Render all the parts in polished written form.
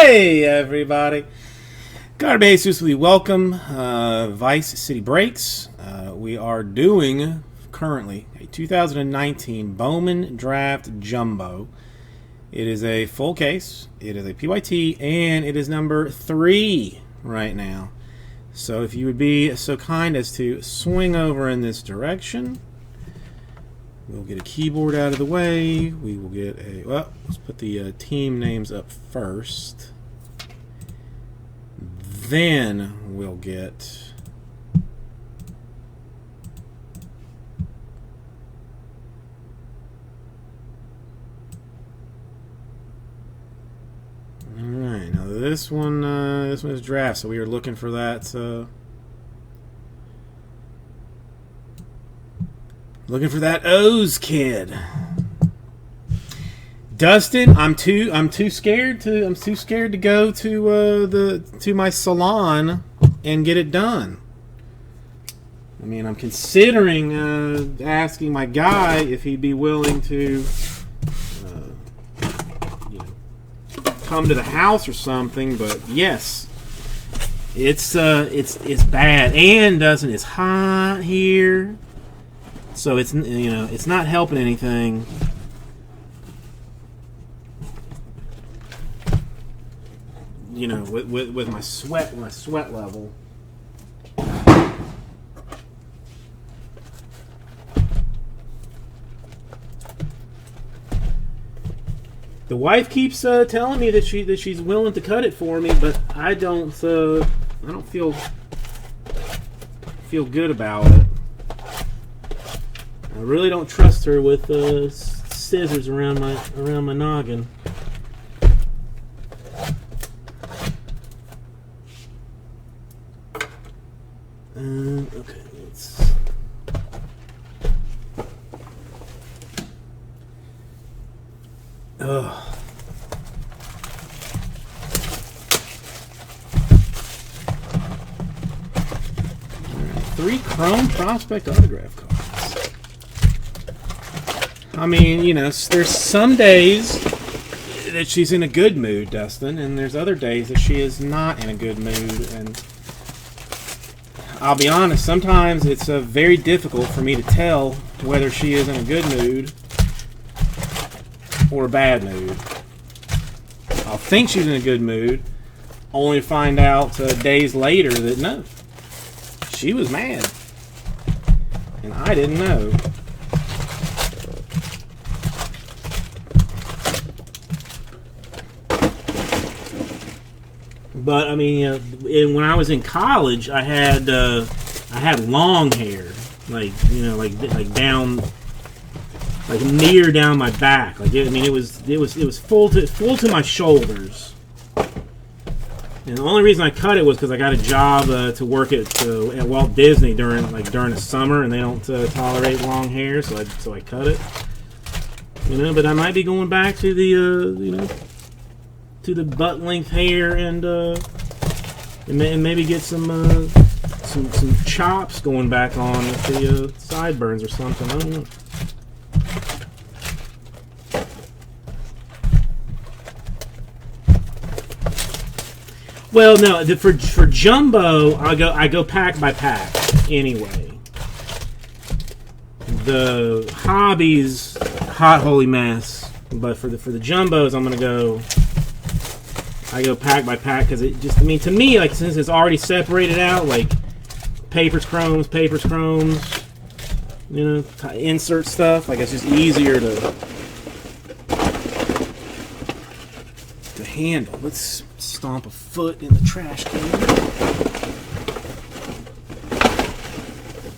Hey everybody, Garbage Suicely, welcome. Vice City Breaks. We are doing currently a 2019 Bowman Draft Jumbo. It is a full case, it is a PYT, and it is number 3 right now. So if you would be so kind as to swing over in this direction, we'll get a keyboard out of the way. We will get a, well, let's put the team names up first. Then we'll get alright, now this one is draft, so we are looking for that O's kid. Dustin, I'm too scared to go to my salon and get it done. I mean, I'm considering asking my guy if he'd be willing to come to the house or something, but yes, it's bad. And Dustin, it's hot here. So it's it's not helping anything. With my sweat level. The wife keeps telling me that she's willing to cut it for me, but I don't feel good about it. I really don't trust her with scissors around my noggin. Okay, let's. Ugh. Right, 3 Chrome Prospect autograph cards. I mean, there's some days that she's in a good mood, Dustin, and there's other days that she is not in a good mood. And I'll be honest, sometimes it's very difficult for me to tell whether she is in a good mood or a bad mood. I'll think she's in a good mood, only to find out days later that no, she was mad, and I didn't know. But I mean, when I was in college, I had long hair, like down, like near down my back. It was full to my shoulders. And the only reason I cut it was because I got a job to work at Walt Disney during the summer, and they don't tolerate long hair, so I cut it. But I might be going back to the to the butt length hair and maybe get some chops going back on with the sideburns or something. I don't know. Well, no, for jumbo, I go pack by pack anyway. The hobbies, hot holy mess, but for the jumbos, I'm gonna go. I go pack by pack because it just, to me, like, since it's already separated out, like papers, chromes, insert stuff, like it's just easier to handle. Let's stomp a foot in the trash can.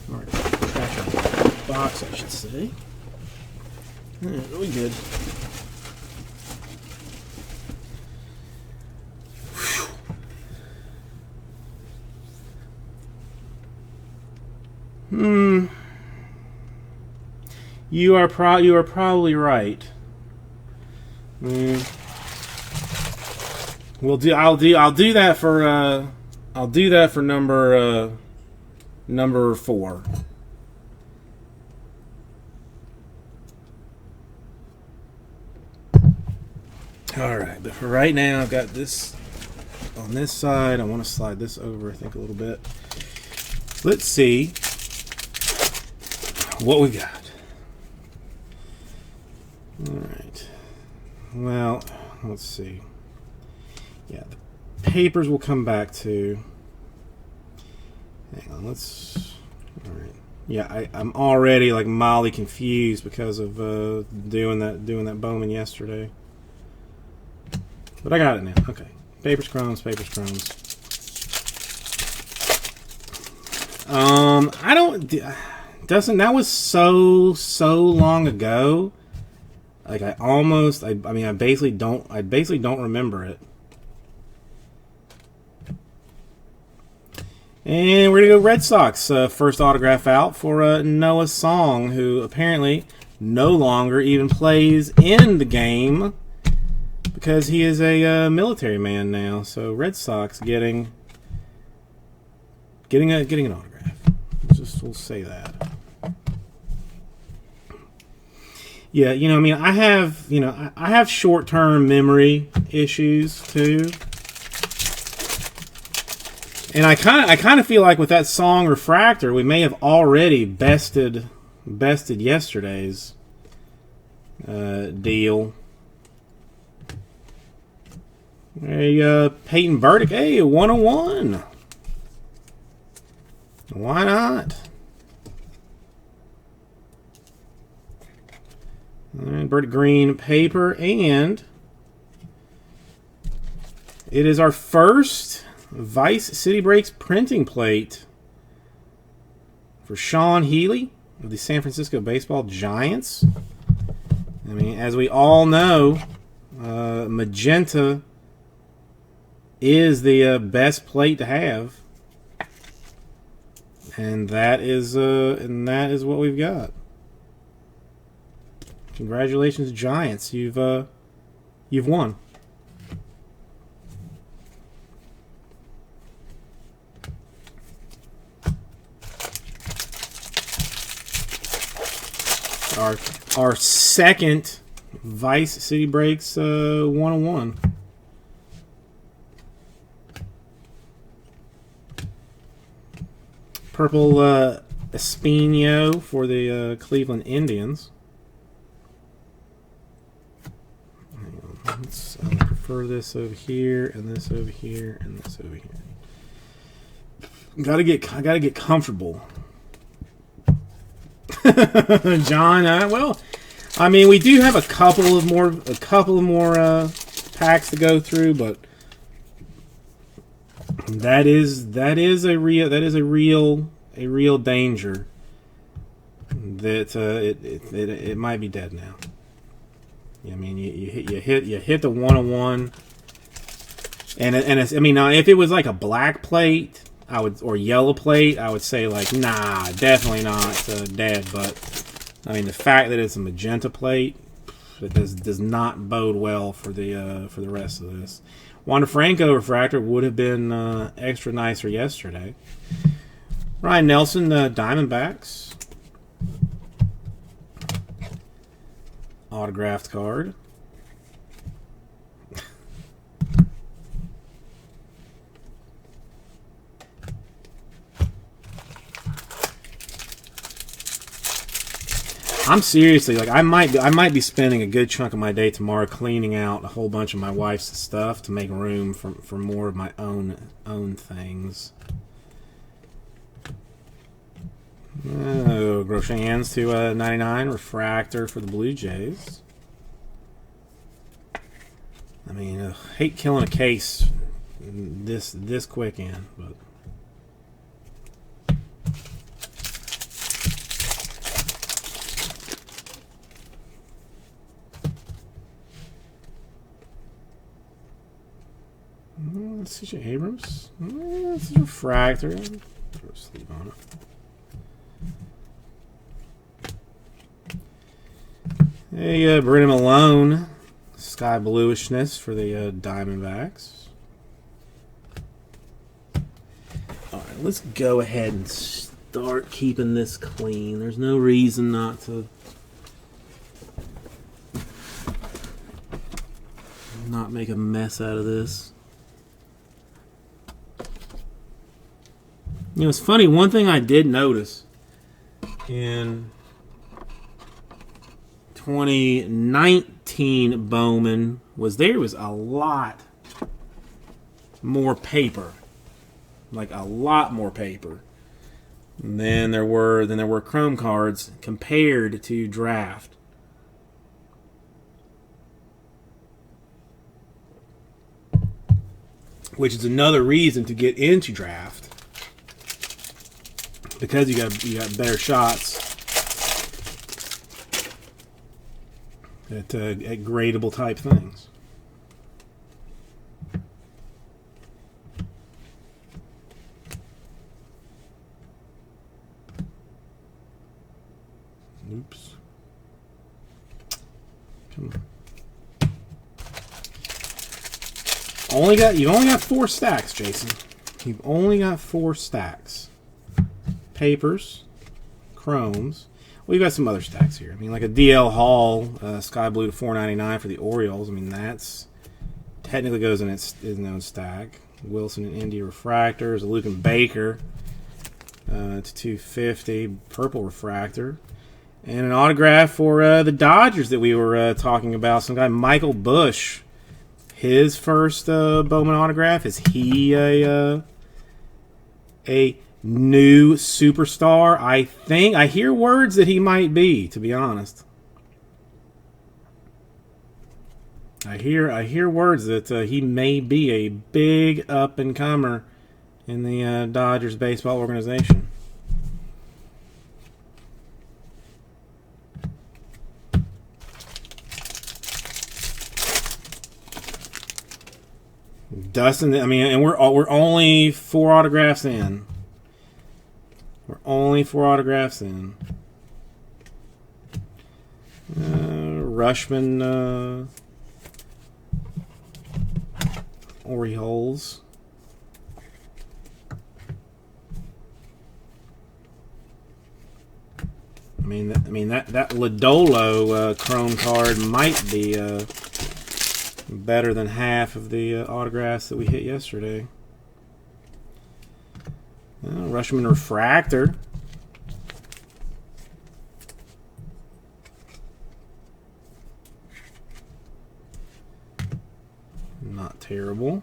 Or trash box, I should say. Yeah, really good. You are probably right. I'll do that for number 4. All right, but for right now, I've got this on this side. I want to slide this over, I think, a little bit. Let's see what we got. All right. Well, let's see. Yeah, the papers will come back to. Hang on, let's. All right. Yeah, I'm already like mildly confused because of doing that Bowman yesterday. But I got it now. Okay. Papers, crumbs, papers, crumbs. I don't. Doesn't that was so long ago. Like I basically don't remember it. And we're gonna go Red Sox. First autograph out for Noah Song, who apparently no longer even plays in the game because he is a military man now. So Red Sox getting an autograph. We'll say that. Yeah, I have short-term memory issues too. And I kind of feel like with that Song refractor, we may have already bested yesterday's deal. A Peyton Burdick, hey, a 101. Why not? All right, Burdick green paper, and it is our first Vice City Breaks printing plate for Sean Healy of the San Francisco Baseball Giants. I mean, as we all know, magenta is the best plate to have, and that is what we've got. Congratulations, Giants! You've won. Our second Vice City Breaks 101. Purple Espino for the Cleveland Indians. Let's prefer this over here, and this over here, and this over here. I gotta get comfortable. John, well, I mean, we do have a couple of more packs to go through, but that is a real danger that it might be dead now. I mean, you hit the 101, and it's, I mean, now if it was like a black plate, or yellow plate, I would say like, nah, definitely not dead. But I mean, the fact that it's a magenta plate, it does not bode well for the rest of this. Wander Franco refractor would have been extra nicer yesterday. Ryan Nelson, Diamondbacks. Autographed card. I'm seriously, like, I might be spending a good chunk of my day tomorrow cleaning out a whole bunch of my wife's stuff to make room for more of my own things. Oh, Groshans to 99 refractor for the Blue Jays. I mean, I hate killing a case this quick in, but. CJ Abrams. This is a refractor. Throw a sleeve on it. Hey, Brennan Malone. Sky bluishness for the Diamondbacks. Alright, let's go ahead and start keeping this clean. There's no reason not to. not make a mess out of this. You know, it's funny. One thing I did notice in 2019 Bowman was there was a lot more paper, like a lot more paper than there were Chrome cards compared to draft. Which is another reason to get into draft, because you got better shots at gradable type things. Oops. Come on. You've only got 4 stacks, Jason. You've only got 4 stacks. Papers, chromes. Well, you got some other stacks here. I mean, like a DL Hall, Sky Blue to $4.99 for the Orioles. I mean, that's technically goes in its own stack. Wilson and India refractors, a Luke and Baker to $250, purple refractor, and an autograph for the Dodgers that we were talking about. Some guy Michael Bush. His first Bowman autograph. Is he a new superstar? I think I hear words that he might be. To be honest, I hear words that he may be a big up and comer in the Dodgers baseball organization. Dustin, I mean, and we're only 4 autographs in. We're only 4 autographs in. Rushman, Orioles. I mean that Lodolo Chrome card might be better than half of the autographs that we hit yesterday. Rushman refractor. Not terrible.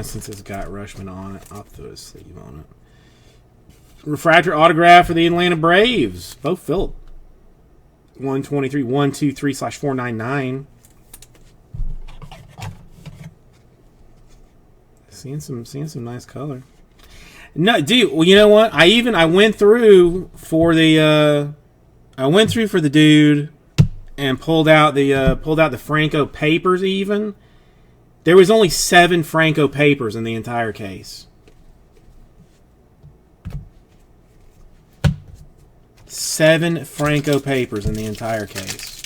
Since it's got Rushman on it, I'll throw a sleeve on it. Refractor autograph for the Atlanta Braves. Bo Phillip. 123, 123/499. Seeing some nice color. No, dude. Well, you know what? I went through for the dude and pulled out the Franco papers even. There was only 7 Franco papers in the entire case. 7 Franco papers in the entire case.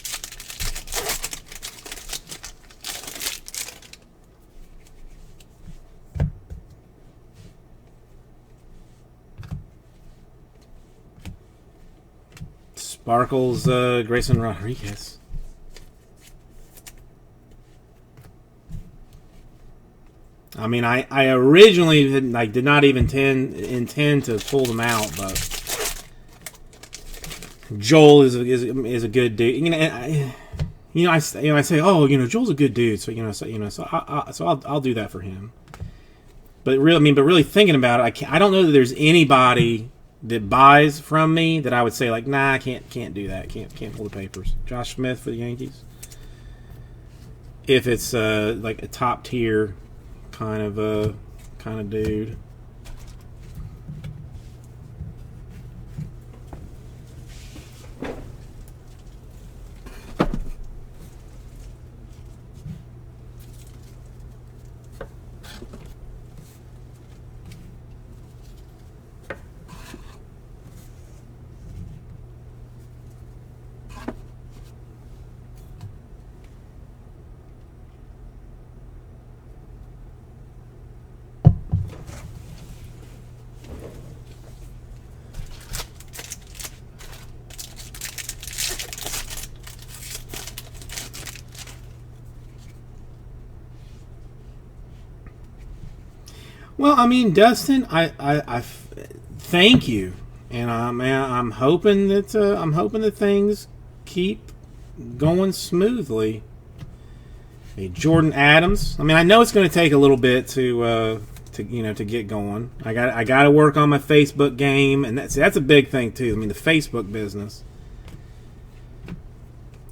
Sparkles, Grayson Rodriguez. I mean, I originally did not even intend to pull them out, but Joel is a good dude. I say, oh, Joel's a good dude, so I'll do that for him. But really thinking about it, I don't know that there's anybody that buys from me that I would say like, nah, I can't do that, can't pull the papers. Josh Smith for the Yankees. If it's like a top tier kind of dude. Well, I mean, Dustin, thank you, and I'm hoping that things keep going smoothly. Hey, Jordan Adams. I mean, I know it's going to take a little bit to get going. I got to work on my Facebook game, and that's a big thing too. I mean, the Facebook business.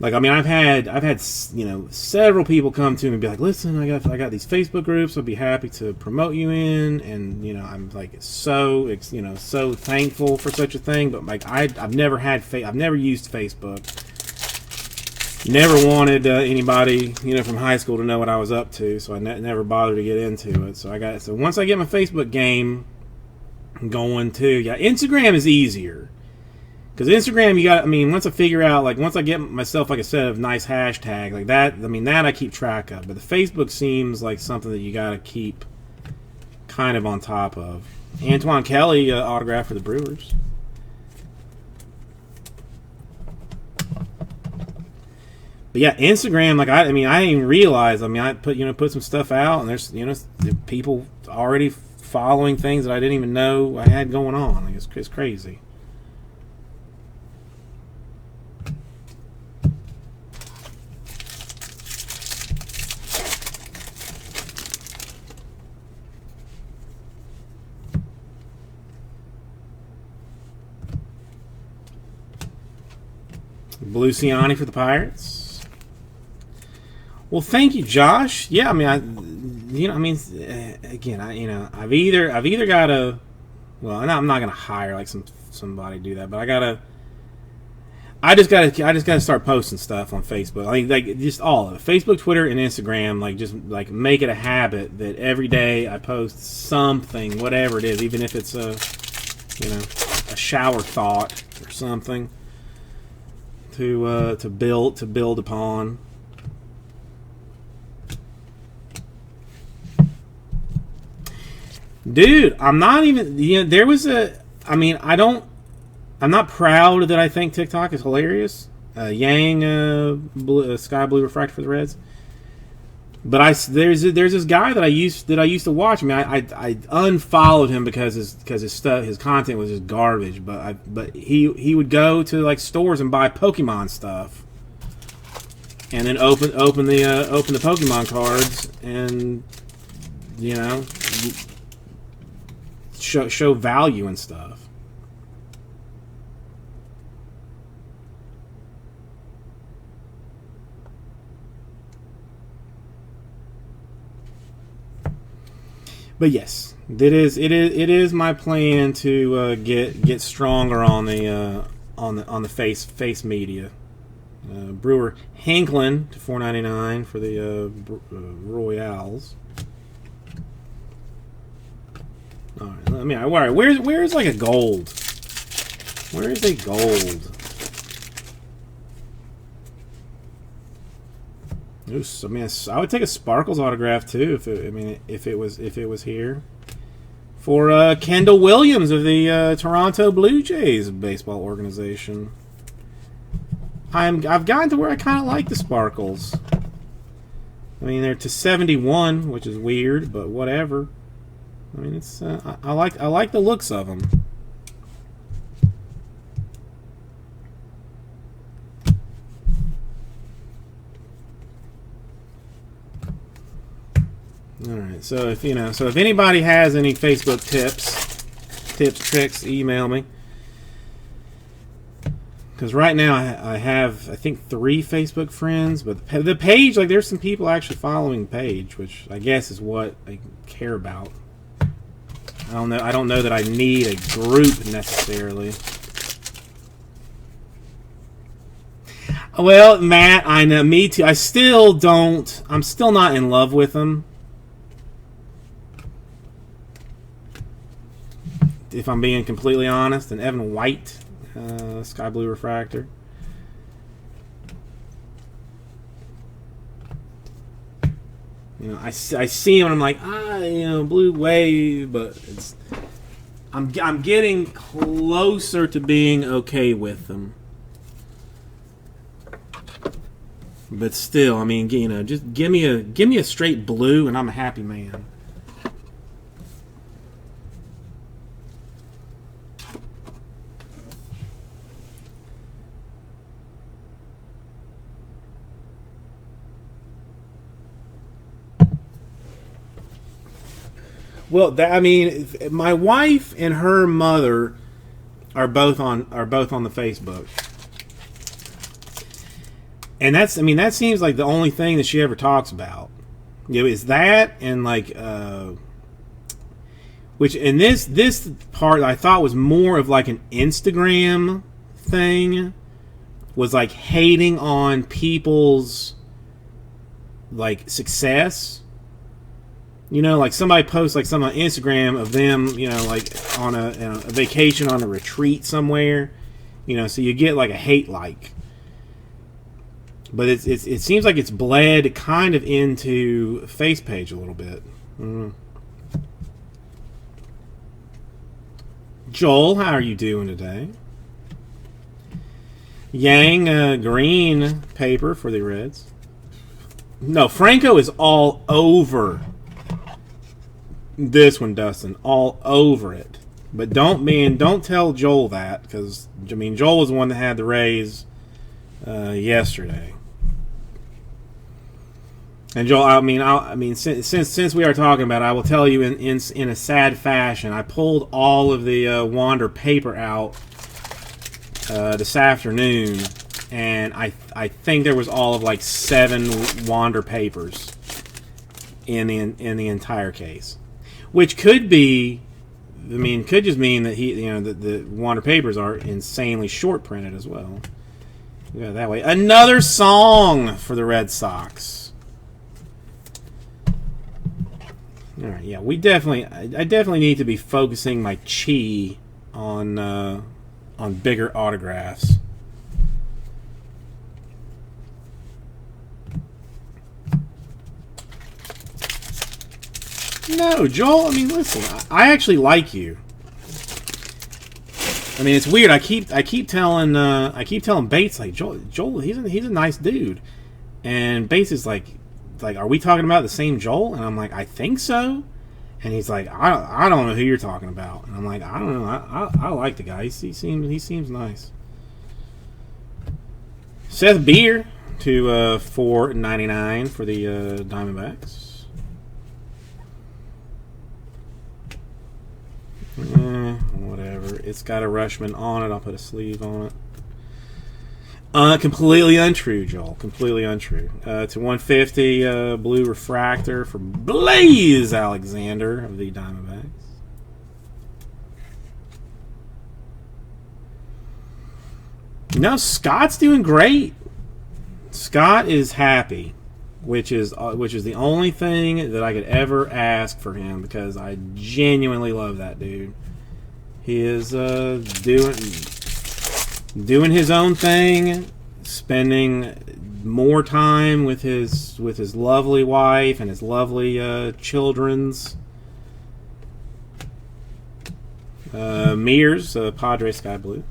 Like, I mean, I've had several people come to me and be like, "Listen, I got these Facebook groups. I'll be happy to promote you in." And I'm like so thankful for such a thing. But like, I've never used Facebook. Never wanted anybody from high school to know what I was up to, so I never bothered to get into it. So once I get my Facebook game going too, yeah, Instagram is easier. Because Instagram, once I figure out, like, once I get myself, like, a set of nice hashtag, like that, that I keep track of. But the Facebook seems like something that you got to keep kind of on top of. Antoine Kelly autograph for the Brewers. But yeah, Instagram, like, I didn't even realize, I put some stuff out, and there's, people already following things that I didn't even know I had going on. Like, it's crazy. Luciani for the Pirates. Well, thank you, Josh. Yeah, again, I've either got to. Well, I'm not gonna hire like somebody to do that, but I just gotta start posting stuff on Facebook. Like just all of it, Facebook, Twitter, and Instagram. Like, just like make it a habit that every day I post something, whatever it is, even if it's a shower thought or something. To build upon. Dude, I'm not even. There was a. I'm not proud that I think TikTok is hilarious. Sky blue refractor for the Reds. But there's this guy that I used to watch. I unfollowed him because his content was just garbage. But he would go to like stores and buy Pokemon stuff, and then open the Pokemon cards and show value and stuff. But yes, it is my plan to get stronger on the face media. Brewer Hanklin to $4.99 for the Royals. All right, where's like a gold? Where is a gold? I would take a Sparkles autograph too if it was here. For Kendall Williams of the Toronto Blue Jays baseball organization. I've gotten to where I kind of like the Sparkles. They're to 71, which is weird, but whatever. It's I like the looks of them. All right. So if anybody has any Facebook tips, tricks, email me. Because right now I have, I think, 3 Facebook friends, but the page, like, there's some people actually following the page, which I guess is what I care about. I don't know that I need a group necessarily. Well, Matt, I know, me too. I'm still not in love with them. If I'm being completely honest. And Evan White, Sky Blue Refractor. I see him and I'm like, Blue Wave, but I'm getting closer to being okay with them. But still, just give me a straight blue and I'm a happy man. Well, I mean, my wife and her mother are both on the Facebook, and that seems like the only thing that she ever talks about. Is that, and like, which in this part I thought was more of like an Instagram thing, was like hating on people's like success. Like somebody posts like something on Instagram of them, like on a vacation on a retreat somewhere, so you get like a hate like. But it seems like it's bled kind of into face page a little bit. Joel, how are you doing today? Yang, green paper for the Reds. No, Franco is all over this one, Dustin. All over it. But don't tell Joel that, because Joel was the one that had the Rays yesterday. And Joel, since we are talking about it, I will tell you in a sad fashion, I pulled all of the Wander paper out this afternoon, and I think there was all of like 7 Wander papers in the entire case, which could be, could just mean that the Wander papers are insanely short printed as well. Yeah, that way. Another song for the Red Sox. All right, yeah, I definitely need to be focusing my chi on bigger autographs. No, Joel. Listen, I actually like you. It's weird. I keep telling Bates, like, Joel, he's a nice dude, and Bates is like, are we talking about the same Joel? And I'm like, I think so. And he's like, I don't know who you're talking about. And I'm like, I don't know. I like the guy. He seems nice. Seth Beer to $4.99 for the Diamondbacks. Whatever. It's got a Rushman on it. I'll put a sleeve on it. Completely untrue, Joel. Completely untrue. To 150, blue refractor for Blaze Alexander of the Diamondbacks. No, Scott's doing great. Scott is happy, which is the only thing that I could ever ask for him, because I genuinely love that dude. He is doing his own thing, spending more time with his lovely wife and his lovely children's. Mears, Padre Sky Blue.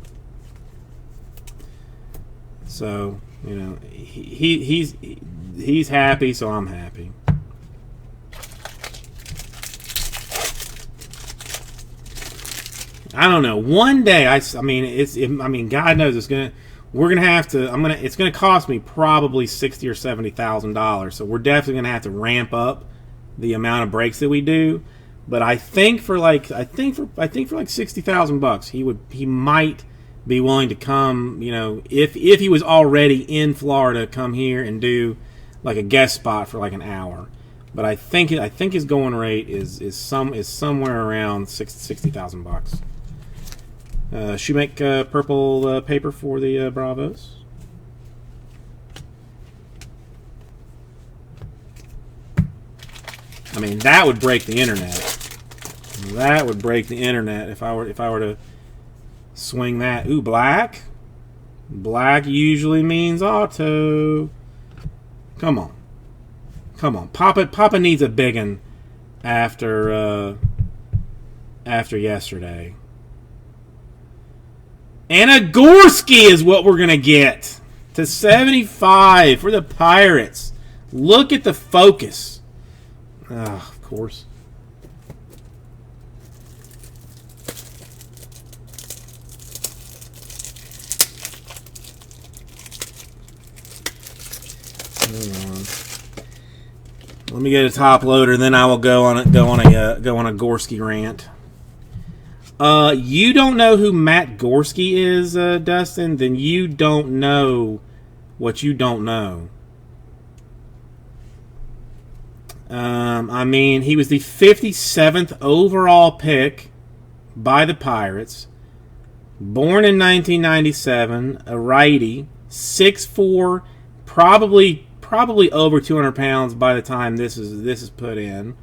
So he's happy, so I'm happy. I don't know. One day, God knows it's gonna cost me probably $60,000 or $70,000. So we're definitely gonna have to ramp up the amount of breaks that we do. But I think for like $60,000, he might be willing to come. If he was already in Florida, come here and do like a guest spot for like an hour. But I think his going rate is somewhere around $60,000. Shoemake purple paper for the Bravos. That would break the internet. That would break the internet if I were to swing that. Ooh, black. Black usually means auto. Come on. Papa needs a biggin after yesterday. And a Gorski is what we're going to get. To 75 for the Pirates. Look at the focus. Of course. Let me get a top loader, then I will go on a Gorski rant. You don't know who Matt Gorski is, Dustin? Then you don't know what you don't know. I mean, he was the 57th overall pick by the Pirates. Born in 1997, a righty, 6'4", probably over 200 pounds by the time this is put in.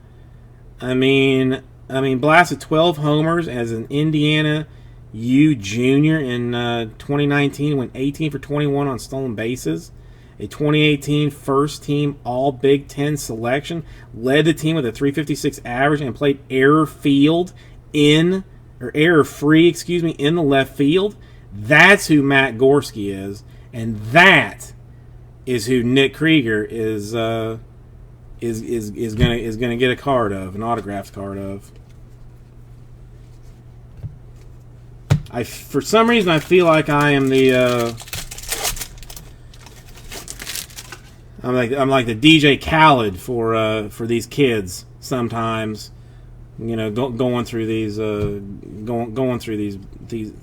I mean, blasted 12 homers as an Indiana U junior in 2019. Went 18 for 21 on stolen bases. A 2018 first team All Big Ten selection. Led the team with a 356 average and played error-free in the left field. That's who Matt Gorski is, and that is who Nick Krieger is gonna get a card of, an autographed card of. For some reason, I feel like I am I'm like the DJ Khaled for these kids sometimes. You know, going through these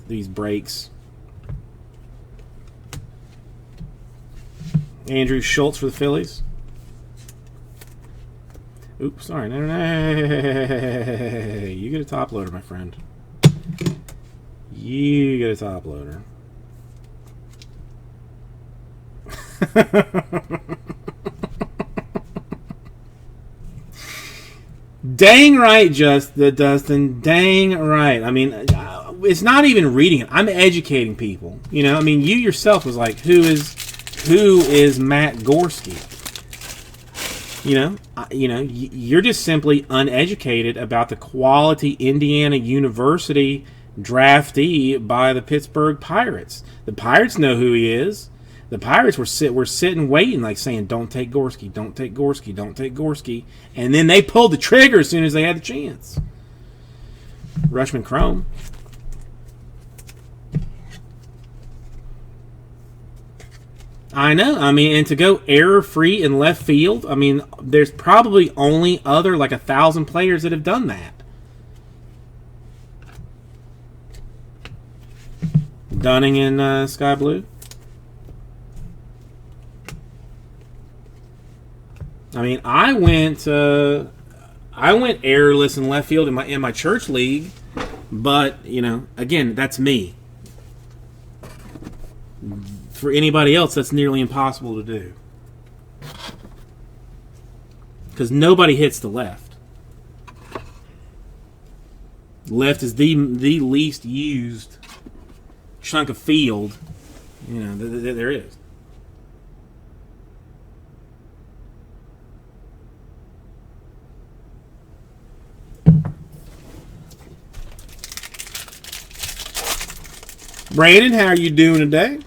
these breaks. Andrew Schultz for the Phillies. Oops, sorry. No. You get a top loader, my friend. You get a top loader. Dang right, Dustin. Dang right. I mean, it's not even reading it. I'm educating people. You know, I mean, you yourself was like, who is Matt Gorski? You're just simply uneducated about the quality Indiana University draftee by the Pittsburgh Pirates. The Pirates know who he is. The Pirates were sitting waiting, like saying, "Don't take Gorski, don't take Gorski, don't take Gorski," and then they pulled the trigger as soon as they had the chance. Rushman Chrome. I know. I mean, and to go error-free in left field, I mean, there's probably only other like 1,000 players that have done that. Dunning in sky blue. I mean, I went errorless in left field in my church league, but again, that's me. For anybody else, that's nearly impossible to do because nobody hits the left. Left is the least used chunk of field, there is. Brandon, how are you doing today?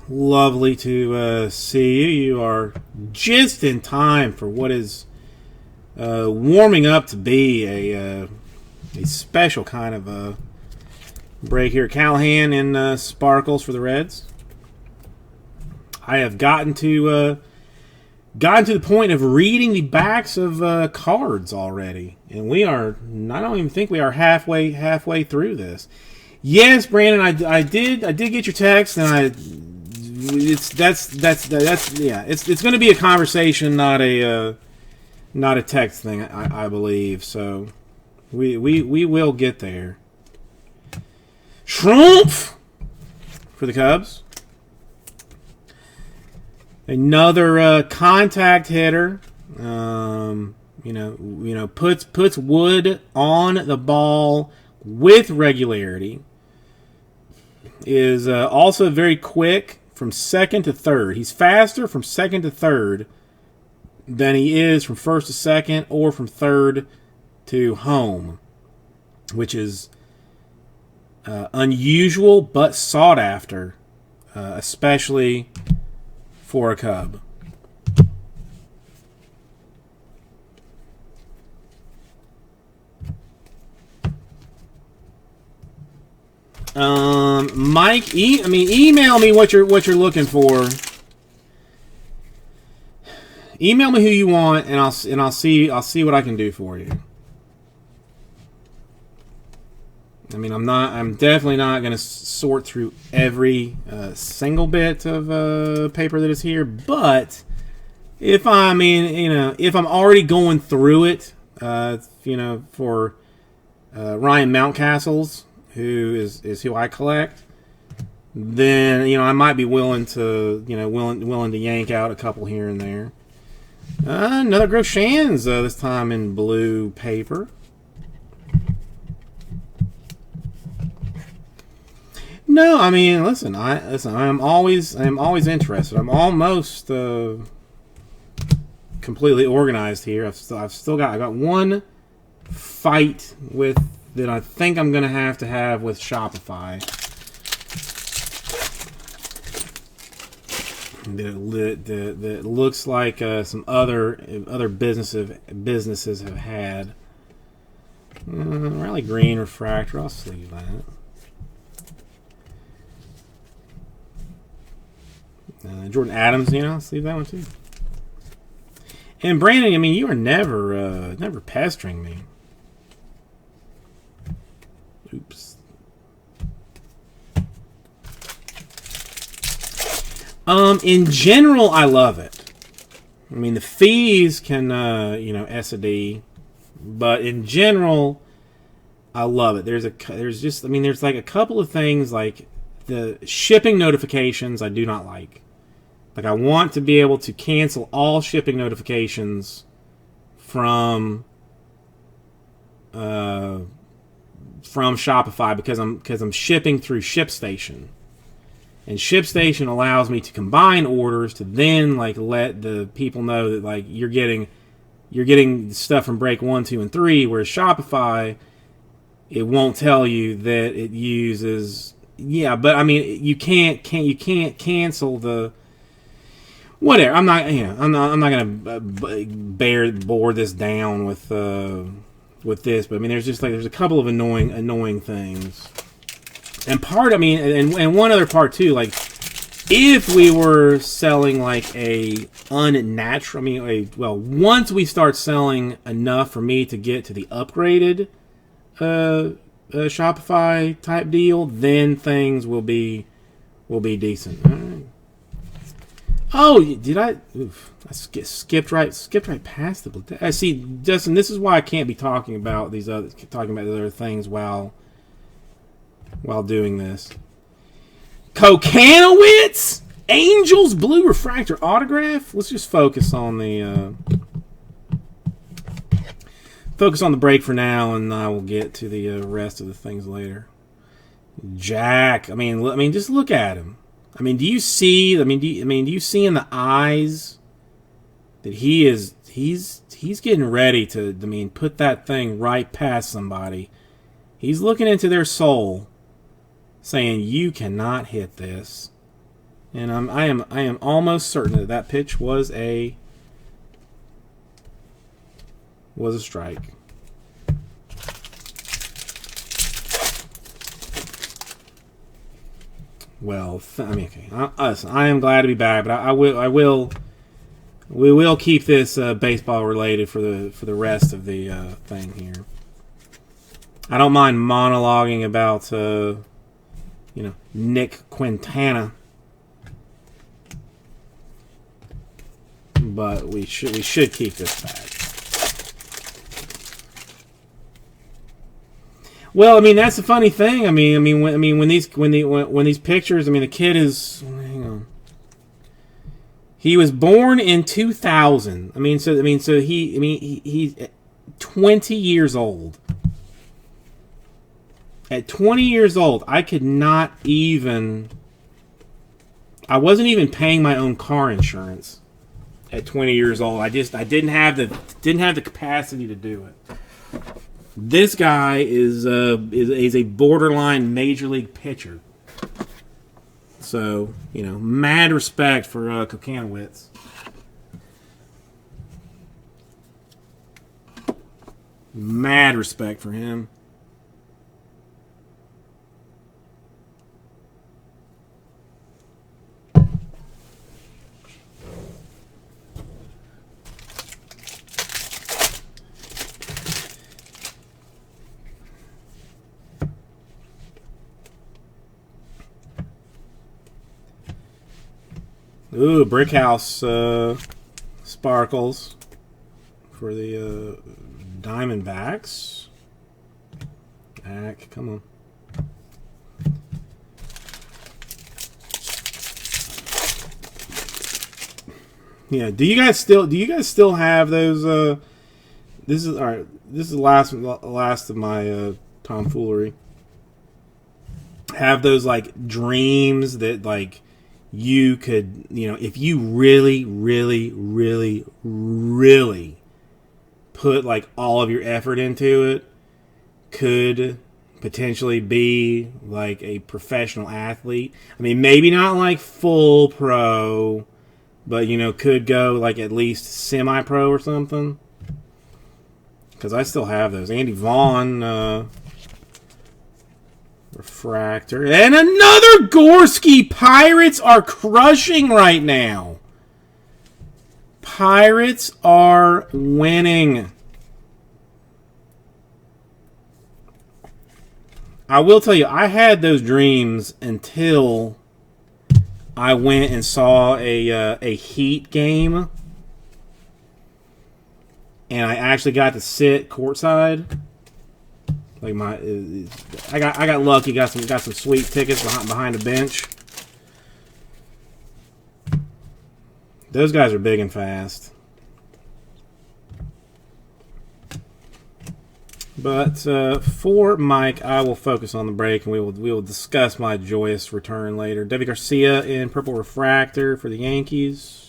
Lovely to see you. You are just in time for what is warming up to be a special kind of a break here. Callahan and Sparkles for the Reds. I have gotten to the point of reading the backs of cards already, and I don't even think we are halfway through this. Yes, Brandon, I did get your text, and it's going to be a conversation, not a text thing, I believe. So we will get there. Schrumpf for the Cubs. Another contact hitter. Puts wood on the ball with regularity. Is also very quick from second to third. He's faster from second to third than he is from first to second or from third to home, which is unusual but sought after, especially for a Cub. Mike, email me what you're looking for. email me who you want, and I'll see what I can do for you. I mean, I'm definitely not going to sort through every single bit of paper that is here, but if I'm already going through it, for Ryan Mountcastle's, who is who I collect, then I might be willing to yank out a couple here and there. Another Groshans, this time in blue paper. No, I mean, listen. I'm always interested. I'm almost completely organized here. I got one fight with that I think I'm gonna have to have with Shopify. That looks like some other businesses have had. Rally green refractor. I'll sleeve that. Jordan Adams, I'll sleeve that one too. And Brandon, I mean, you are never pestering me. Oops. In general, I love it. I mean, the fees can, S&D, but in general, I love it. There's like a couple of things, like the shipping notifications I do not like. Like, I want to be able to cancel all shipping notifications from Shopify because I'm shipping through ShipStation. And ShipStation allows me to combine orders to then let the people know that you're getting stuff from break 1, 2, and 3, whereas Shopify, it won't tell you that it uses. Yeah, but I mean, you can't cancel the whatever. I'm not gonna bore this down with this, but I mean, there's a couple of annoying things. And one other part too, if we were selling a unnatural, once we start selling enough for me to get to the upgraded Shopify type deal, then things will be decent. All right. Oh, did I? Oof, I skipped right past the. I see, Justin. This is why I can't be talking about these other things while doing this. Kokanowitz Angels blue refractor autograph. Let's just focus on the break for now, and I will get to the rest of the things later. Jack. I mean, just look at him. I mean, do you see? Do you see in the eyes that he's getting ready to? Put that thing right past somebody. He's looking into their soul, saying, "You cannot hit this." And I am almost certain that pitch was a strike. Well, okay. Listen, I am glad to be back, but we will keep this baseball related for the rest of the thing here. I don't mind monologuing about Nick Quintana, but we should keep this back. Well, that's the funny thing. When these pictures, the kid is. Hang on. He was born in 2000. So he's 20 years old. At 20 years old, I wasn't even paying my own car insurance. At 20 years old, I didn't have the capacity to do it. This guy is a borderline major league pitcher. So, mad respect for Kokanowitz. Mad respect for him. Ooh, brick house sparkles for the Diamondbacks. Back, come on. Yeah, do you guys still have those? This is all right. This is the last of my tomfoolery. Have those like dreams that like you could, if you really, really, really, really put like all of your effort into it, could potentially be like a professional athlete. I mean, maybe not like full pro, but could go like at least semi-pro or something. Because I still have those. Andy Vaughn refractor. And another Gorski. Pirates are crushing right now. Pirates are winning. I will tell you, I had those dreams until I went and saw a Heat game, and I actually got to sit courtside. Like I got lucky. Got some sweet tickets behind the bench. Those guys are big and fast. But for Mike, I will focus on the break, and we will discuss my joyous return later. Debbie Garcia in purple refractor for the Yankees.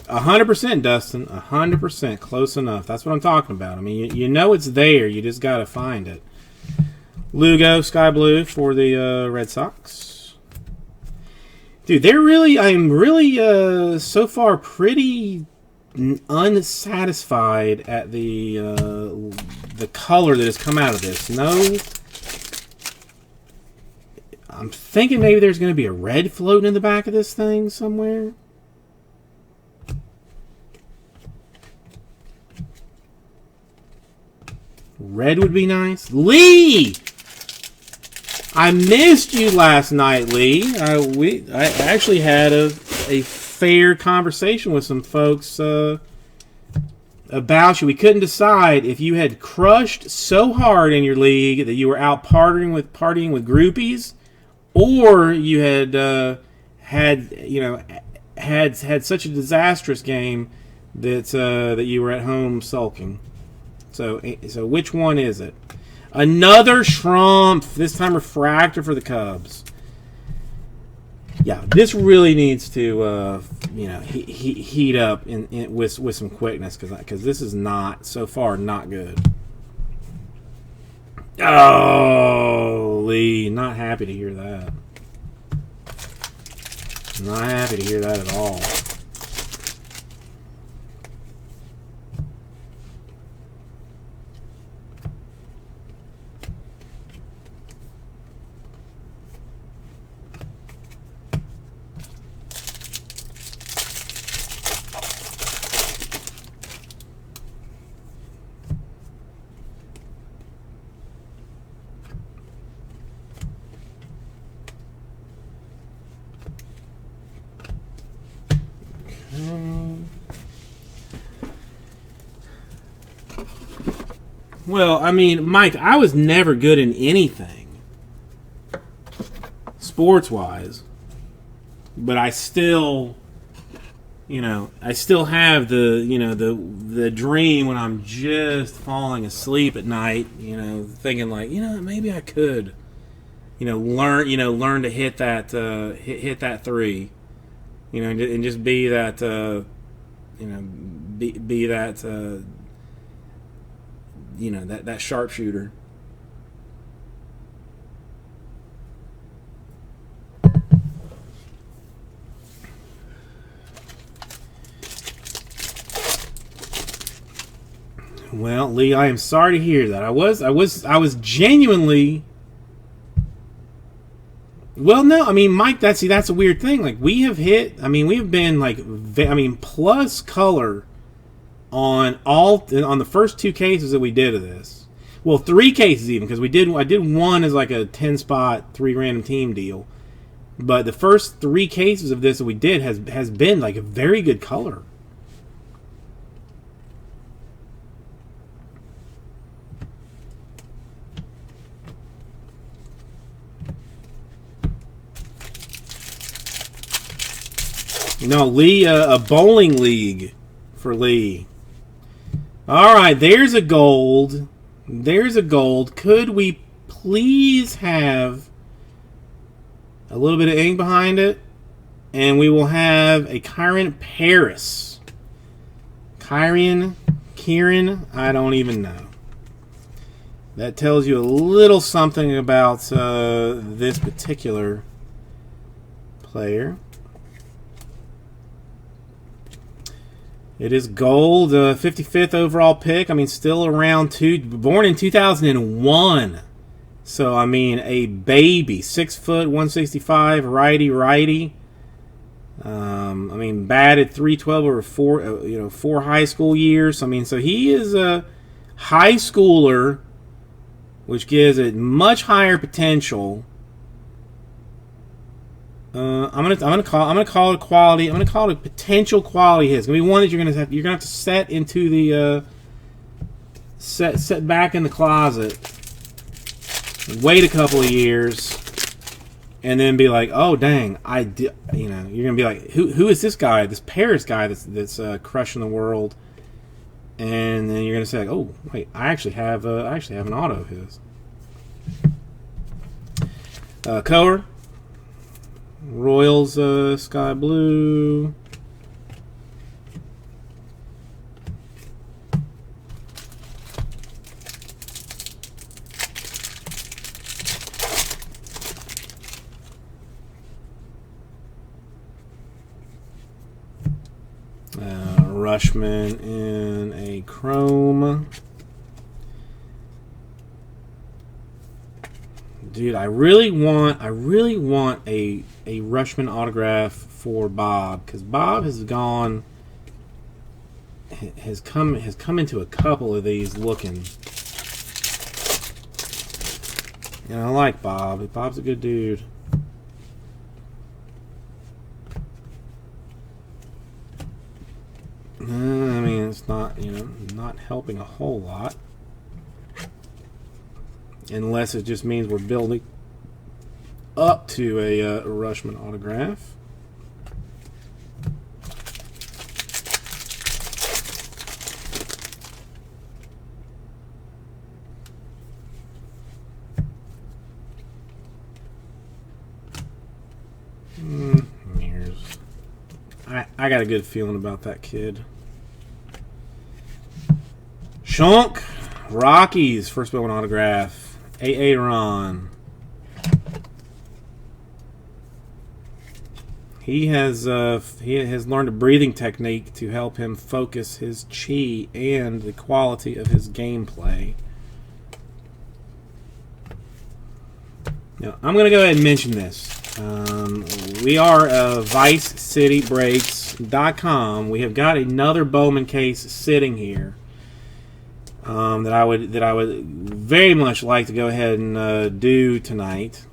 100%, Dustin. 100%. Close enough. That's what I'm talking about. I mean, you know it's there. You just got to find it. Lugo, sky blue for the Red Sox. Dude, I'm really, so far pretty unsatisfied at the color that has come out of this. No, I'm thinking maybe there's going to be a red floating in the back of this thing somewhere. Red would be nice. Lee! I missed you last night, Lee. I actually had a fair conversation with some folks about you. We couldn't decide if you had crushed so hard in your league that you were out partying with groupies, or you had such a disastrous game that you were at home sulking. So which one is it? Another Schrumpf, this time refractor for the Cubs. Yeah, this really needs to heat up with some quickness because this is not so far not good. Oh, Lee, not happy to hear that. Not happy to hear that at all. Well, I mean, Mike, I was never good in anything, sports-wise, but I still, I still have the dream when I'm just falling asleep at night, thinking like, maybe I could, learn to hit that, hit that three, and just be that, be that. That sharpshooter. Well, Lee, I am sorry to hear that. I was genuinely. Well, no, I mean, Mike, that's a weird thing. Like we have hit. I mean, we have been like, plus color on the first 2 cases that we did of this. Well, 3 cases even, because I did one as like a 10-spot 3 random team deal. But the first 3 cases of this that we did has been like a very good color. No, Lee, a bowling league for Lee. All right, there's a gold. There's a gold. Could we please have a little bit of ink behind it? And we will have a Kyron Paris. Kieran, I don't even know. That tells you a little something about this particular player. It is gold, 55th overall pick. I mean, still around born in 2001. So, I mean, a baby. 6 foot, 165, righty. I mean, batted 312 over 4 high school years. I mean, so he is a high schooler, which gives it much higher potential. I'm gonna call it quality. I'm gonna call it potential quality hit. It's gonna be one that you're gonna have to set into the set back in the closet, wait a couple of years, and then be like, oh dang, you're gonna be like, who is this guy? This Paris guy that's crushing the world, and then you're gonna say, oh wait, I actually have an auto of his. Color. Royals, sky blue. Rushman in a chrome. Dude, I really want a Rushman autograph for Bob, because Bob has come into a couple of these looking. And I like Bob. Bob's a good dude. I mean, it's not not helping a whole lot. Unless it just means we're building up to a Rushman autograph. I got a good feeling about that kid. Shunk, Rockies, first Bowman autograph. A.A. Ron. He has learned a breathing technique to help him focus his chi and the quality of his gameplay. Now, I'm going to go ahead and mention this. We are ViceCityBreaks.com. We have got another Bowman case sitting here. That I would very much like to go ahead and do tonight.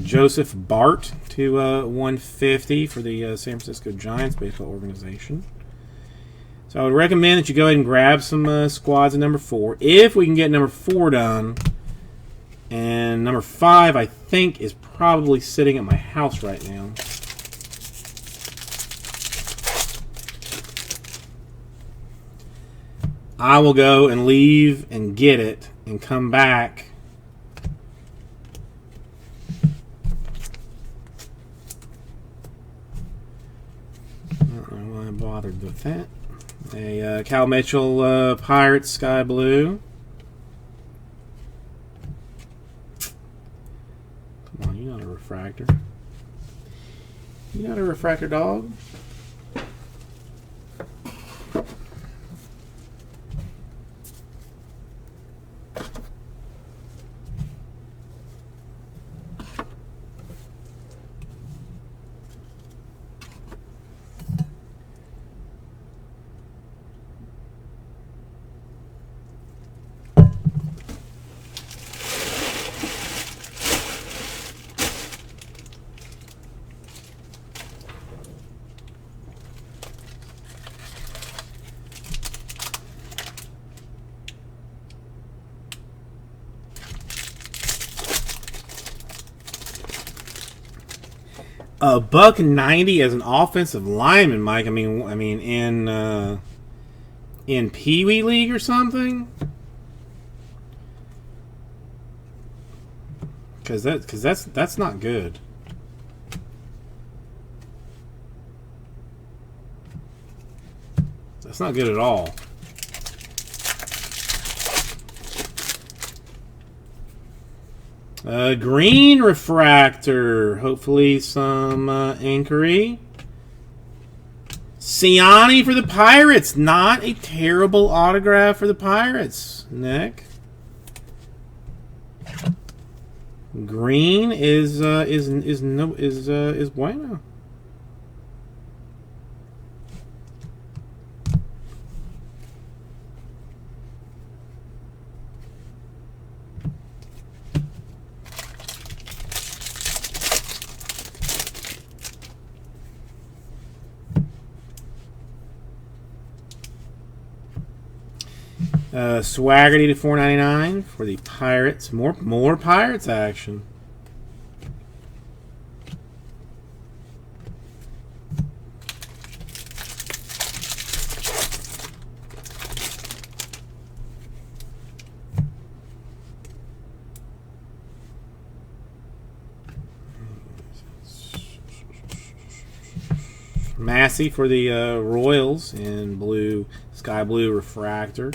Joseph Bart to 150 for the San Francisco Giants baseball organization. So I would recommend that you go ahead and grab some squads at number 4 if we can get number 4 done. And number 5, I think, is probably sitting at my house right now. I will go and leave and get it and come back. I don't know why I bothered with that. A Cal Mitchell Pirates Sky Blue. Come on, you're not a refractor. You're not a refractor, dog. A $190 as an offensive lineman, Mike. I mean, in Pee Wee League or something. Because that's not good. That's not good at all. Green refractor. Hopefully some inquiry. Siani for the Pirates. Not a terrible autograph for the Pirates, Nick. Green is bueno. Swaggerty to $4.99 for the Pirates. More Pirates action. Massey for the Royals in blue, sky blue refractor.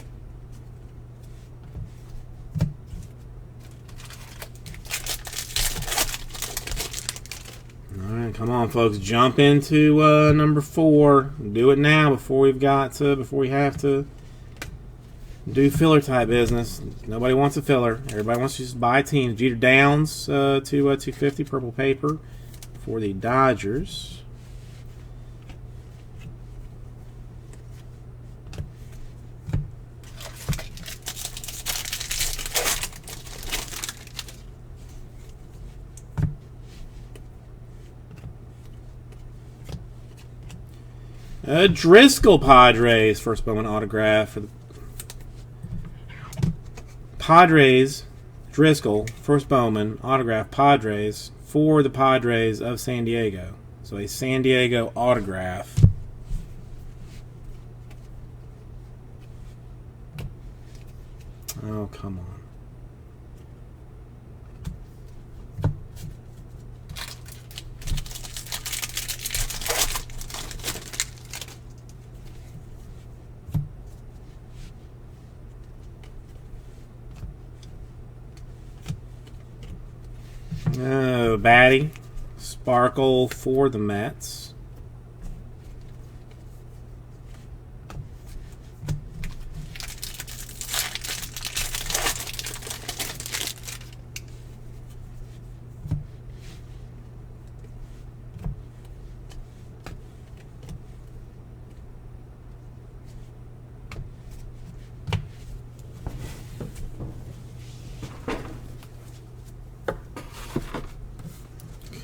Come on, folks! Jump into number 4. Do it now before we have to do filler type business. Nobody wants a filler. Everybody wants to just buy teams. Jeter Downs to 250 purple paper for the Dodgers. Driscoll Padres, first Bowman autograph for the Padres. Driscoll, first Bowman autograph Padres for the Padres of San Diego. So a San Diego autograph. Oh, come on. Oh, Batty. Sparkle for the Mets.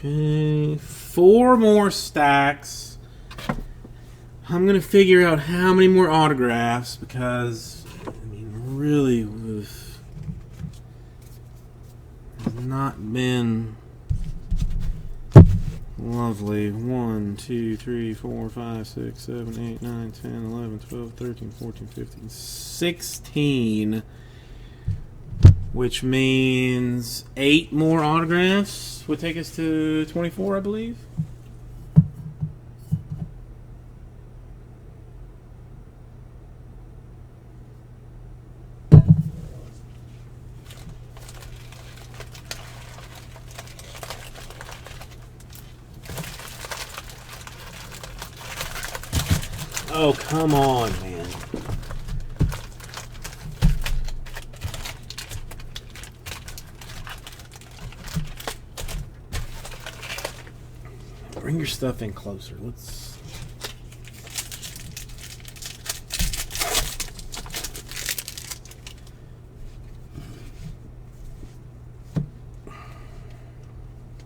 Okay, 4 more stacks. I'm going to figure out how many more autographs because, I mean, really, has not been lovely. 1, 2, 3, 4, 5, 6, 7, 8, 9, 10, 11, 12, 13, 14, 15, 16. Which means 8 more autographs would take us to 24, I believe. Oh, come on, man. Bring your stuff in closer. Let's.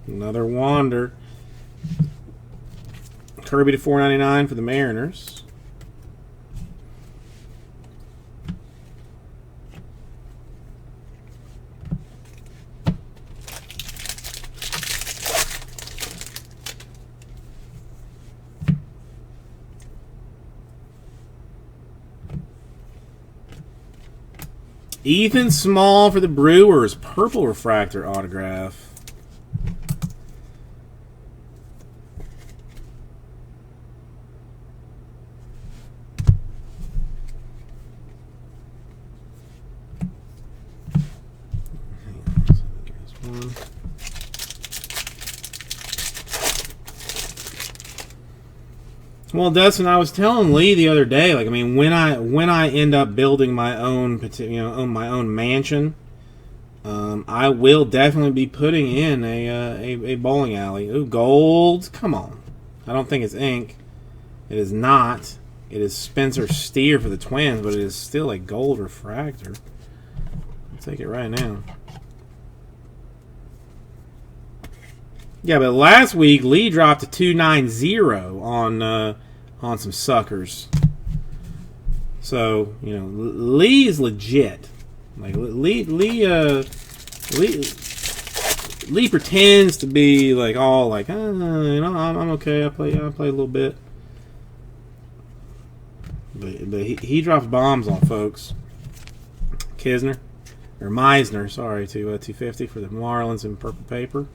Another Wander. Kirby to $4.99 for the Mariners. Ethan Small for the Brewers. Purple refractor autograph. Well, Dustin, I was telling Lee the other day, like, I mean, when I end up building my own, my own mansion, I will definitely be putting in a bowling alley. Ooh, gold! Come on, I don't think it's ink. It is not. It is Spencer Steer for the Twins, but it is still a gold refractor. I'll take it right now. Yeah, but last week Lee dropped a 290 on some suckers. So, you know, Lee is legit. Like Lee pretends to be like all like, you know, I'm okay. I play a little bit. But he drops bombs on folks. Meisner, sorry, to 250 for the Marlins in purple paper.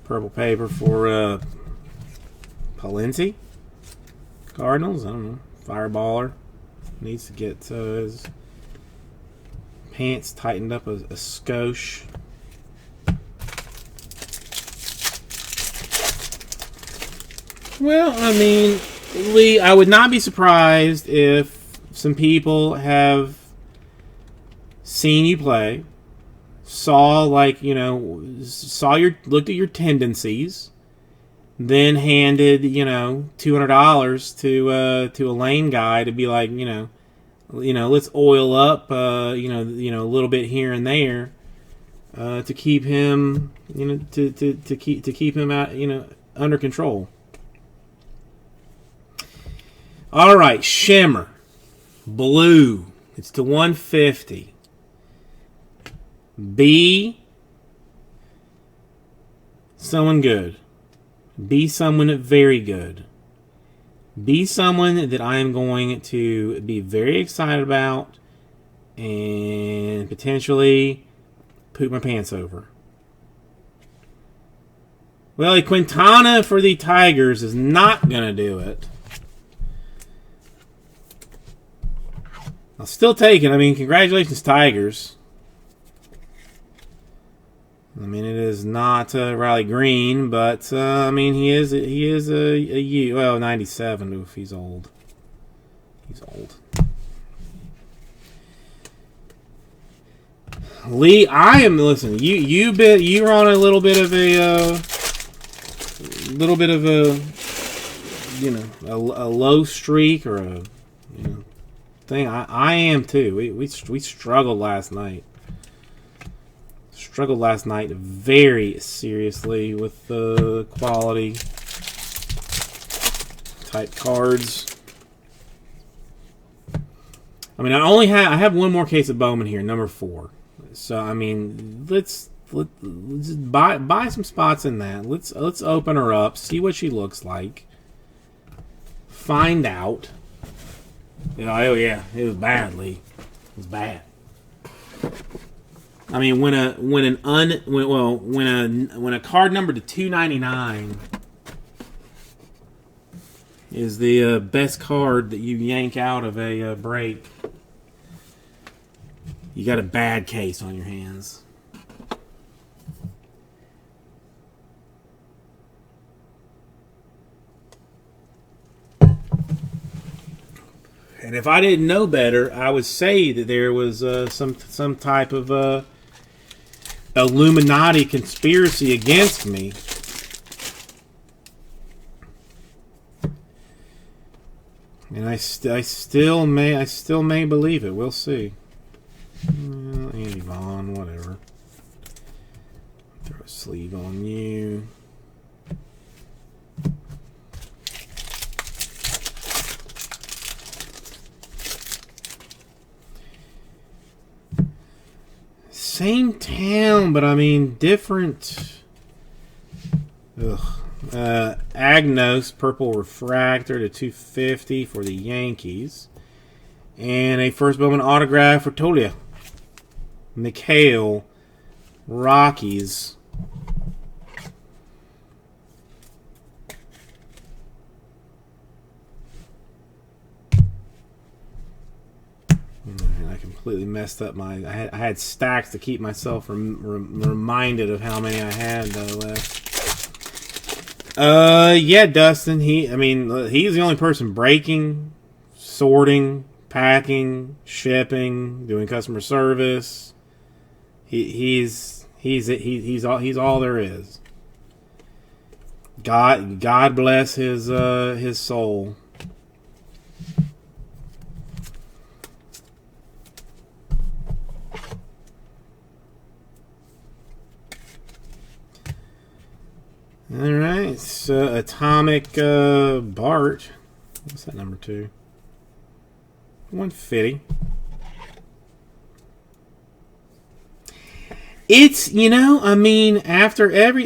Purple paper for Palenzi. Cardinals, I don't know. Fireballer. Needs to get his pants tightened up a skosh. Well, I mean, Lee, I would not be surprised if some people have seen you play, looked at your tendencies, then handed, $200 to a lane guy to be like, let's oil up, a little bit here and there, to keep him, to keep him out, under control. All right, Shimmer, blue. It's to 150. Be someone good. Be someone very good. Be someone that I am going to be very excited about and potentially poop my pants over. Well, Quintana for the Tigers is not going to do it. I'll still take it. I mean, congratulations, Tigers. I mean, it is not Riley Green, but I mean, he is a 97. Oof, he's old. He's old. Lee, you're on a little bit of a low streak or a thing. I am too. We struggled last night. Struggled last night very seriously with the quality type cards. I mean, I have one more case of Bowman here, number 4. So I mean, let's just buy some spots in that. Let's open her up, see what she looks like, find out. Oh yeah, it was bad, Lee. It was bad. I mean, when a card number to 299 is the best card that you yank out of a break, you got a bad case on your hands. And if I didn't know better, I would say that there was some type of Illuminati conspiracy against me. And I still may believe it. We'll see. Andy Vaughn, whatever. Throw a sleeve on you. same town, but I mean different. Ugh. Agnos purple refractor to 250 for the Yankees, and a first Bowman autograph for Tolia. Mikhail, Rockies. I completely messed up my. I had stacks to keep myself reminded of how many I had left. Yeah, Dustin. He's the only person breaking, sorting, packing, shipping, doing customer service. He's all there is. God bless his soul. All right, so Atomic Bart. What's that number 2? 150. It's after every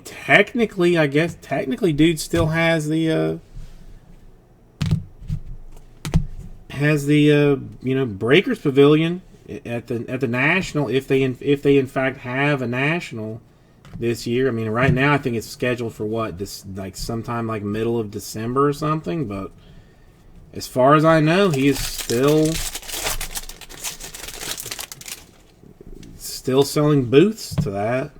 technically dude still has the Breakers Pavilion at the National, if they in fact have a National this year. I mean, right now I think it's scheduled for sometime like middle of December or something. But as far as I know, he is still selling booths to that.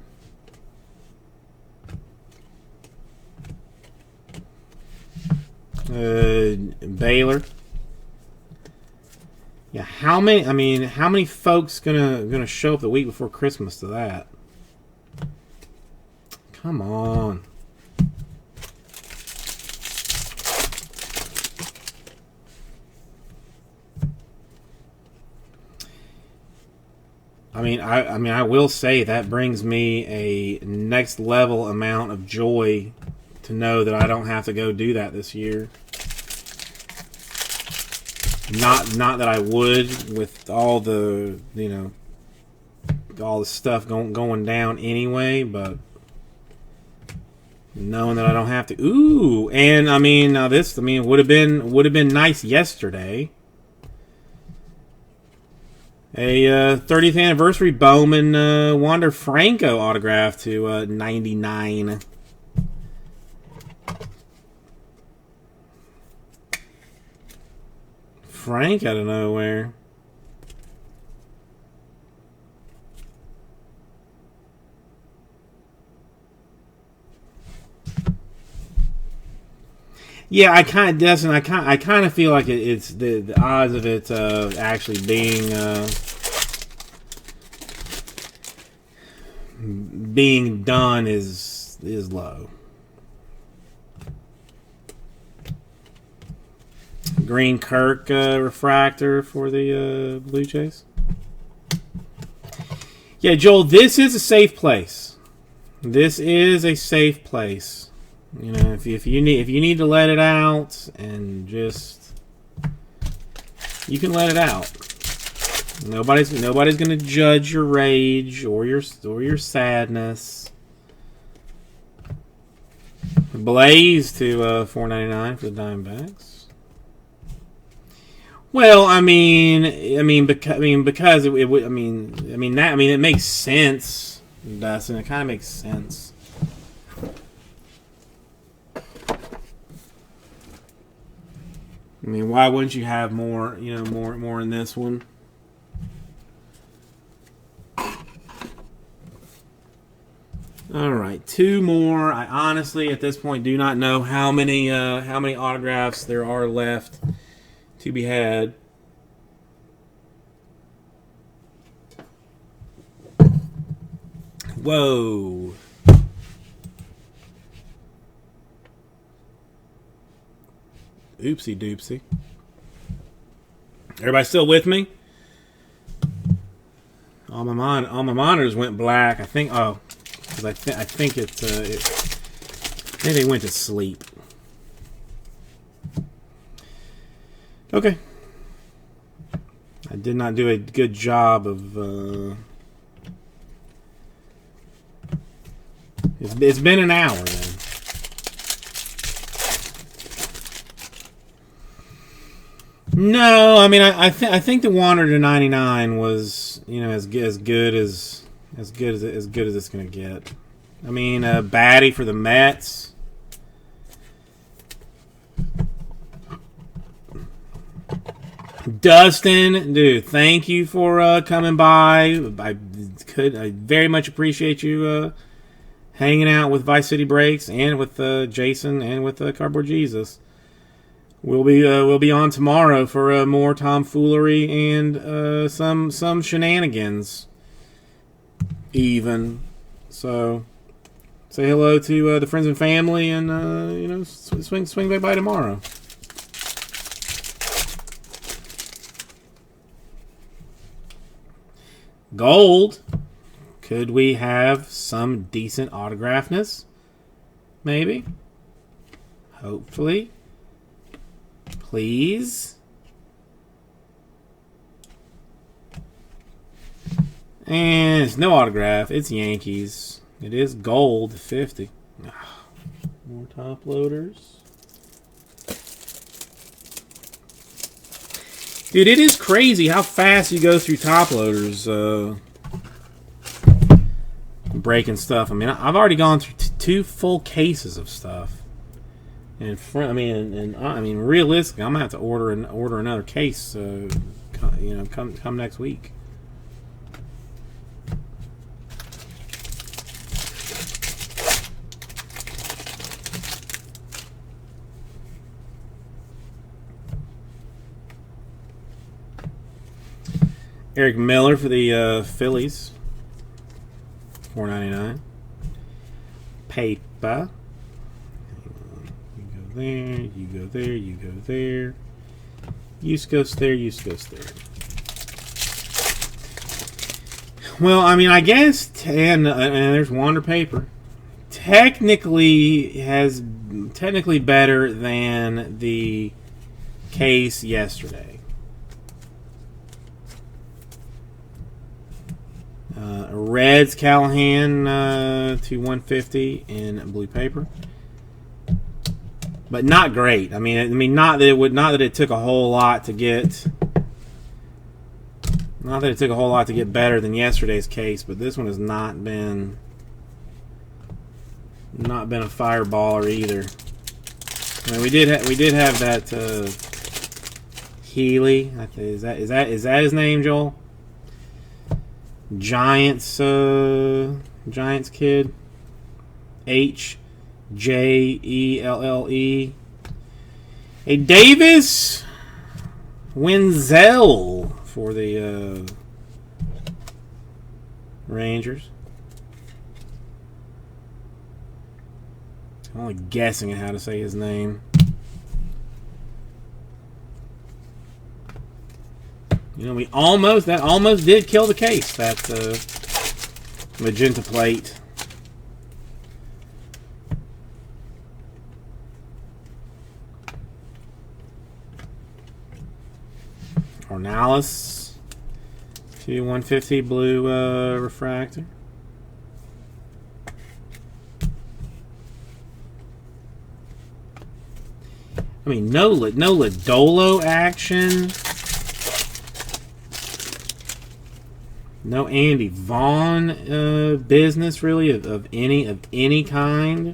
Baylor. Yeah, how many folks gonna show up the week before Christmas to that? Come on. I will say that brings me a next level amount of joy to know that I don't have to go do that this year. Not that I would, with all the all the stuff going down anyway, but knowing that I don't have to. Ooh, and now this would have been nice yesterday. A 30th anniversary Bowman Wander Franco autograph to 99. Frank out of nowhere. Yeah, I kind of feel like it's the odds of it actually being done is low. Green Kirk refractor for the Blue Jays. Yeah, Joel, this is a safe place. This is a safe place. If you need to let it out, and just you can let it out. Nobody's gonna judge your rage or your sadness. Blaze to $4.99 for the Diamondbacks. Well, because it makes sense, Dustin. It kind of makes sense. Why wouldn't you have more? More in this one. All right, 2 more. I honestly, at this point, do not know how many autographs there are left to be had. Whoa. Oopsie doopsie. Everybody still with me? All my monitors went black. I think. Oh, because I think it's. Maybe they went to sleep. Okay. I did not do a good job of. It's been an hour then. No, I mean I think the Wander to 99 was, you know, as good as it's gonna get. I mean, Batty for the Mets. Dustin, dude, thank you for coming by. I very much appreciate you hanging out with Vice City Breaks and with Jason and with Cardboard Jesus. We'll be on tomorrow for more tomfoolery and some shenanigans. Even so, say hello to the friends and family, and you know, swing back by tomorrow. Gold. Could we have some decent autographness? Maybe. Hopefully. Please. And it's no autograph. It's Yankees. It is gold 50. More top loaders. Dude, it is crazy how fast you go through top loaders. Breaking stuff. I mean, I've already gone through 2 full cases of stuff. And I mean, realistically, I'm gonna have to order another case. You know, come next week. Eric Miller for the Phillies. $4.99. Paper. You go there. You go there. You go there. Yuscos there. Yuscos there. Well, I mean, I guess, and there's Wander paper. Technically better than the case yesterday. Reds Callahan to 150 in blue paper, but not great. I mean, not that it took a whole lot to get. Not that it took a whole lot to get better than yesterday's case, but this one has not been a fireballer either. I mean, we did have that Healy. Is that his name, Joel? Giants kid. HJELLE. A Davis Wenzel for the Rangers. I'm only guessing at how to say his name. You know, that almost did kill the case, that magenta plate. Ornalis to 150 blue refractor. I mean, no Lodolo action. No Andy Vaughn business really of any kind.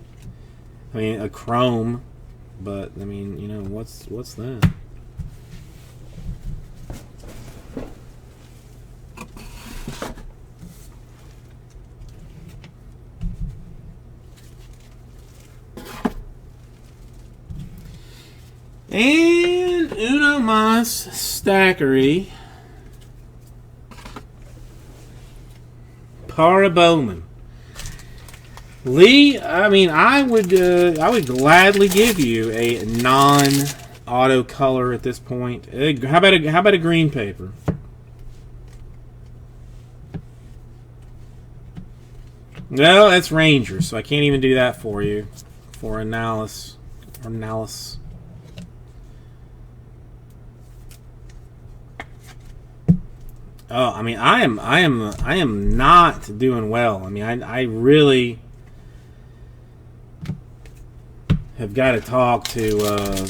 I mean, a chrome, but I mean, you know, what's that? And Uno Mas Stackery. Para Bowman. Lee, I mean, I would gladly give you a non-auto color at this point. How about a green paper? No, that's Rangers, so I can't even do that for you. For Ornalis. Oh, I mean, I am not doing well. I mean, I really have got to talk to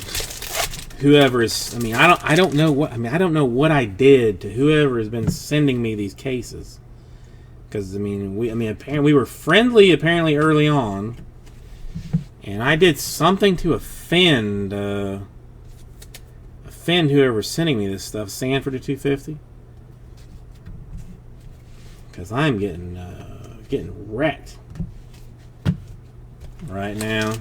whoever is. I mean, I don't know what I did to whoever has been sending me these cases. Because apparently we were friendly apparently early on, and I did something to offend whoever's sending me this stuff. Sanford to 250. Because I'm getting wrecked right now.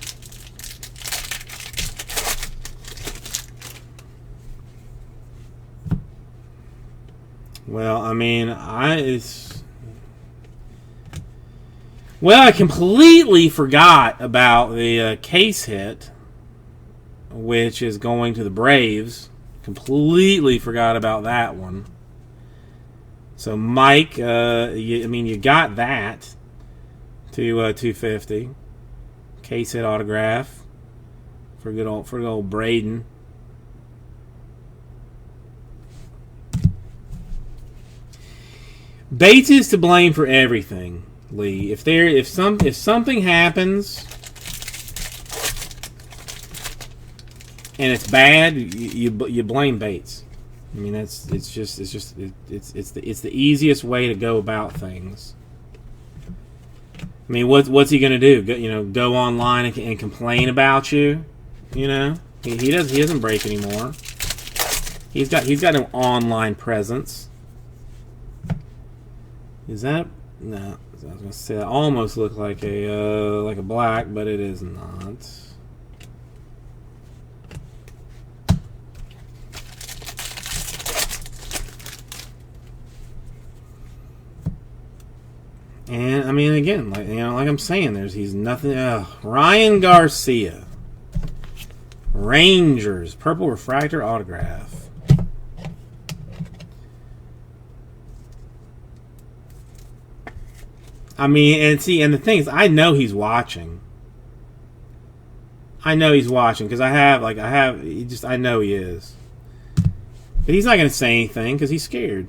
Well, I mean, I completely forgot about the case hit, which is going to the Braves. Completely forgot about that one. So, Mike, you got that to 250. Case hit autograph for good old Braden. Bates is to blame for everything, Lee. If something happens and it's bad, you blame Bates. I mean, it's the easiest way to go about things. I mean, what's he gonna do? Go online and complain about you? He doesn't break anymore. He's got an online presence. Is that no? I was gonna say that almost looked like a black, but it is not. And I mean, again, like I'm saying, he's nothing. Ryan Garcia, Rangers, purple refractor autograph. I mean, and the thing is, I know he's watching. I know he's watching because I know he is. But he's not going to say anything because he's scared.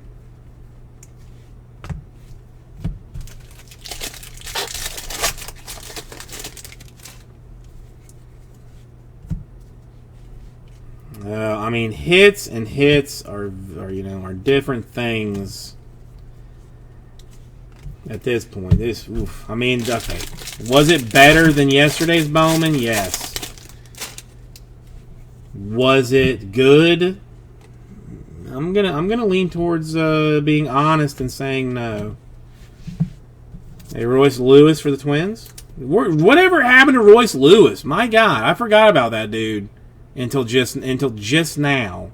I mean, hits and hits are different things. At this point, I mean, okay. Was it better than yesterday's Bowman? Yes. Was it good? I'm gonna lean towards being honest and saying no. Hey, Royce Lewis for the Twins. Whatever happened to Royce Lewis? My God, I forgot about that dude until just now.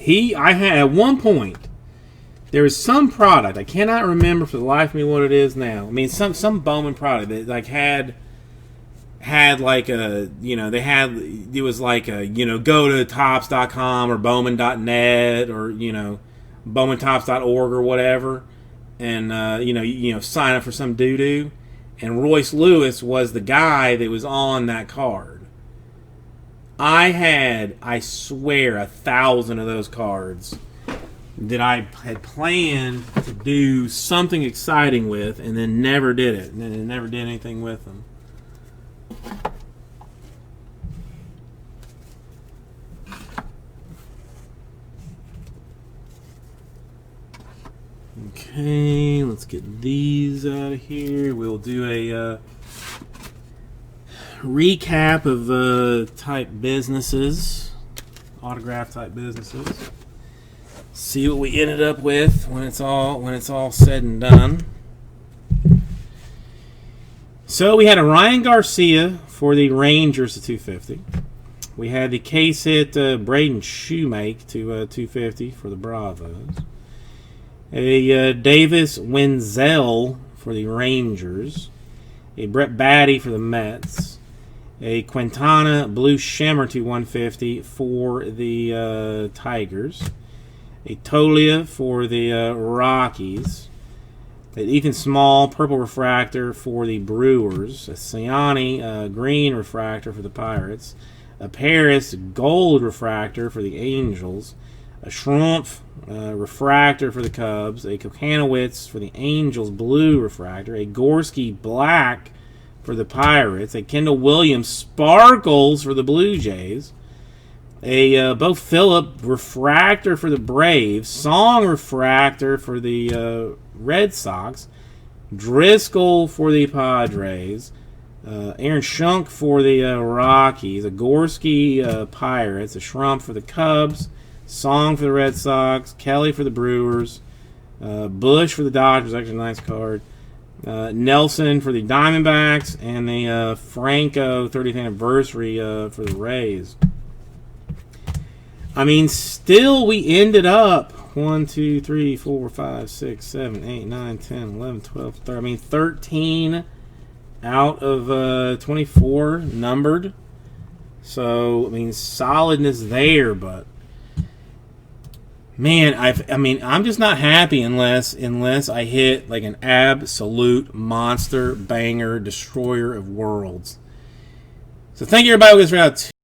I had at one point, there was some product, I cannot remember for the life of me what it is now. I mean, some Bowman product that like had like a, it was like a, go to tops.com or bowman.net or, bowmantops.org or whatever, and, sign up for some doo-doo. And Royce Lewis was the guy that was on that card. I swear, 1,000 of those cards that I had planned to do something exciting with and then never did it. And then never did anything with them. Okay, let's get these out of here. We'll do a recap of type businesses, autograph type businesses. See what we ended up with when it's all said and done. So we had a Ryan Garcia for the Rangers to 250. We had the case hit Braden Shoemake to 250 for the Bravos. A Davis Wenzel for the Rangers. A Brett Batty for the Mets. A Quintana Blue Shimmer to 150 for the Tigers. A Tolia for the Rockies. An Ethan Small Purple Refractor for the Brewers. A Siani Green Refractor for the Pirates. a Paris gold refractor for the Angels, a Schrumpf refractor for the Cubs, a Kokanowitz for the Angels blue refractor, a Gorski black for the Pirates, a Kendall Williams sparkles for the Blue Jays, a Bo Phillip refractor for the Braves, Song refractor for the Red Sox, Driscoll for the Padres, Aaron Schunk for the Rockies, a Gorski Pirates, a Schrumpf for the Cubs, Song for the Red Sox, Kelly for the Brewers, Bush for the Dodgers, actually a nice card, Nelson for the Diamondbacks, and the Franco 30th anniversary for the Rays. I mean, still we ended up 1, 2, 3, 4, 5, 6, 7, 8, 9, 10, 11, 12, 13. I mean, 13 out of 24 numbered. So, I mean, solidness there, but man, I'm just not happy unless I hit like an absolute monster banger destroyer of worlds. So thank you everybody. We'll get